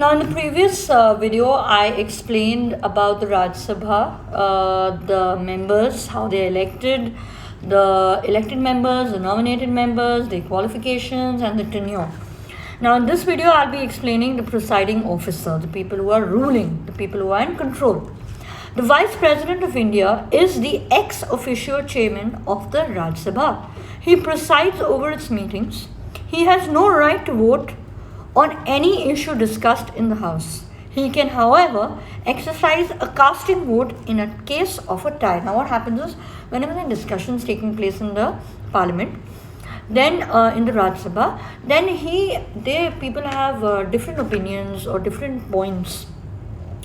Now, in the previous video, I explained about the Rajya Sabha, the members, how they are elected, the elected members, the nominated members, their qualifications, and the tenure. Now, in this video, I'll be explaining the presiding officer, the people who are ruling, the people who are in control. The Vice President of India is the ex officio chairman of the Rajya Sabha. He presides over its meetings. He has no right to vote on any issue discussed in the House. He can, however, exercise a casting vote in a case of a tie. Now, what happens is, whenever the discussion is taking place in the Parliament, then in the Rajya Sabha, then people have different opinions or different points,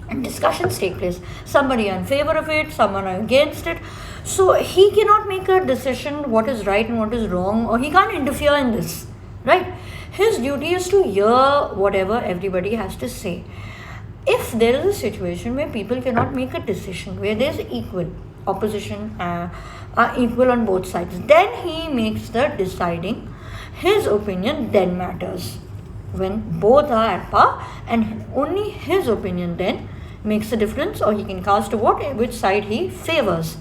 and discussions take place. Somebody in favor of it, someone against it. So he cannot make a decision what is right and what is wrong, or he can't interfere in this, right? His duty is to hear whatever everybody has to say. If there is a situation where people cannot make a decision, where there is equal opposition, are equal on both sides, then he makes the deciding. His opinion then matters when both are at par, and only his opinion then makes a difference, or he can cast a vote which side he favors,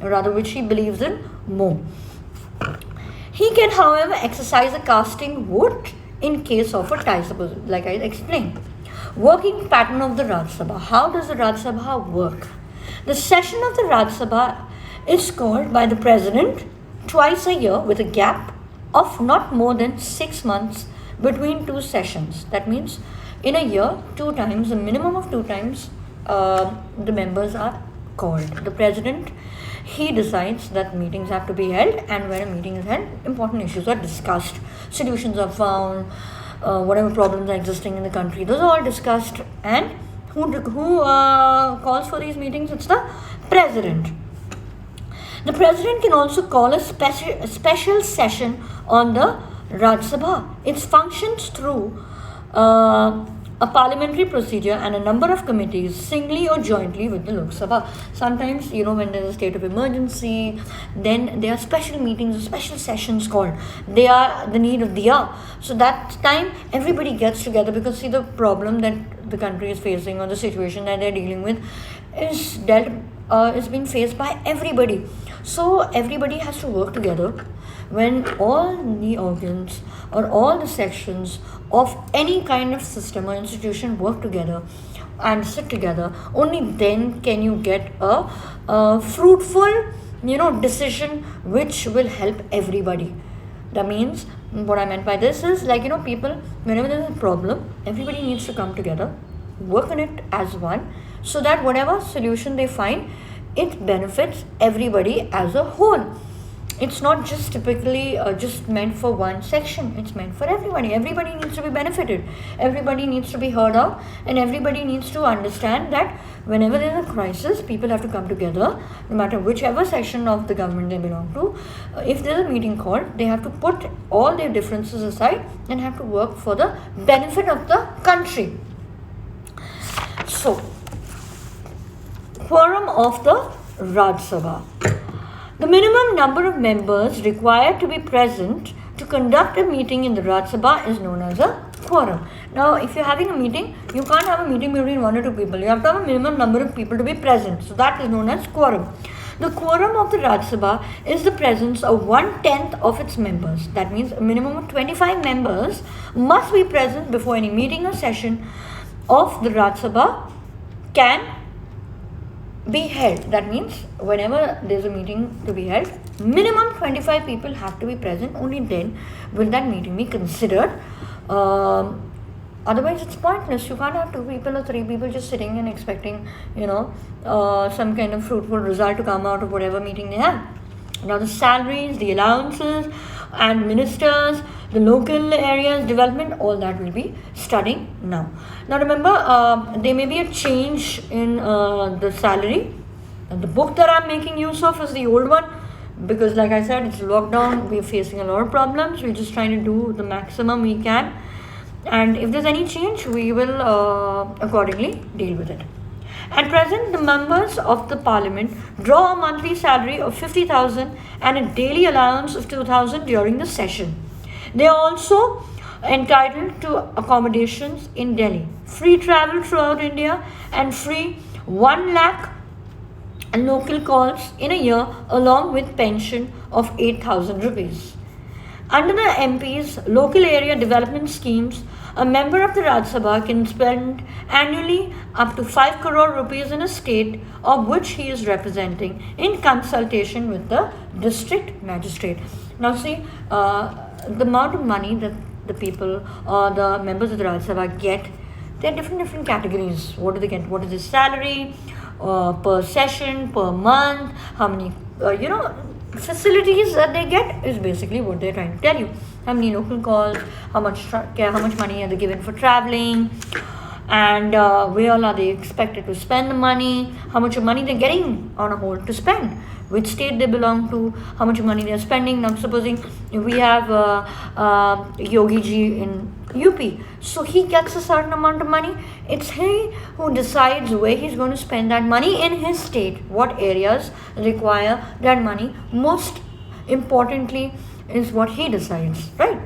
or rather which he believes in more. He can, however, exercise a casting vote in case of a tie, suppose, like I explained. Working pattern of the Rajya Sabha. How does the Rajya Sabha work? The session of the Rajya Sabha is called by the President twice a year with a gap of not more than 6 months between two sessions. That means in a year, 2 times, a minimum of 2 times, the members are called. The President, he decides that meetings have to be held, and when a meeting is held, important issues are discussed, solutions are found, whatever problems are existing in the country, those are all discussed. And who calls for these meetings? It's the President. The President can also call a special session on the Rajya Sabha. It functions through a parliamentary procedure and a number of committees, singly or jointly with the Lok Sabha. Sometimes, when there is a state of emergency, then there are special meetings or special sessions called. They are the need of the hour. So that time, everybody gets together, because see, the problem that the country is facing, or the situation that they're dealing with, is being faced by everybody. So everybody has to work together. When all the organs or all the sections of any kind of system or institution work together and sit together, only then can you get a fruitful, decision which will help everybody. That means, what I meant by this is, people, whenever there's a problem, everybody needs to come together, work on it as one, so that whatever solution they find, it benefits everybody as a whole. It's not just typically just meant for one section. It's meant for everybody. Everybody needs to be benefited. Everybody needs to be heard out, and everybody needs to understand that whenever there's a crisis, people have to come together, no matter whichever section of the government they belong to. If there's a meeting called, they have to put all their differences aside and have to work for the benefit of the country. So, quorum of the Rajya Sabha. The minimum number of members required to be present to conduct a meeting in the Rajya Sabha is known as a quorum. Now, if you're having a meeting, you can't have a meeting between 1 or 2 people. You have to have a minimum number of people to be present. So that is known as quorum. The quorum of the Rajya Sabha is the presence of 1/10 of its members. That means a minimum of 25 members must be present before any meeting or session of the Rajya Sabha can be held. That means whenever there's a meeting to be held, minimum 25 people have to be present. Only then will that meeting be considered. Otherwise, it's pointless. You can't have 2 people or 3 people just sitting and expecting, some kind of fruitful result to come out of whatever meeting they have. Now, the salaries, the allowances, and ministers, the local areas development, all that will be studying now. Now, remember, there may be a change in the salary. And the book that I'm making use of is the old one, because like I said, it's lockdown. We're facing a lot of problems. We're just trying to do the maximum we can. And if there's any change, we will accordingly deal with it. At present, the members of the parliament draw a monthly salary of 50,000 and a daily allowance of 2,000 during the session. They are also entitled to accommodations in Delhi, free travel throughout India, and free 1 lakh local calls in a year, along with pension of 8,000 rupees. Under the MP's local area development schemes, a member of the Rajya Sabha can spend annually up to 5 crore rupees in a state of which he is representing, in consultation with the district magistrate. Now, see, the amount of money that the people or the members of the Rajya Sabha get, there are different categories. What do they get? What is the salary per session, per month? How many facilities that they get is basically what they're trying to tell you. How many local calls, how much money are they given for traveling, and where all are they expected to spend the money, how much money they're getting on a whole to spend, which state they belong to, how much money they're spending. Now, supposing we have Yogi ji in UP, so he gets a certain amount of money. It's he who decides where he's going to spend that money in his state, what areas require that money. Most importantly is what he decides, right?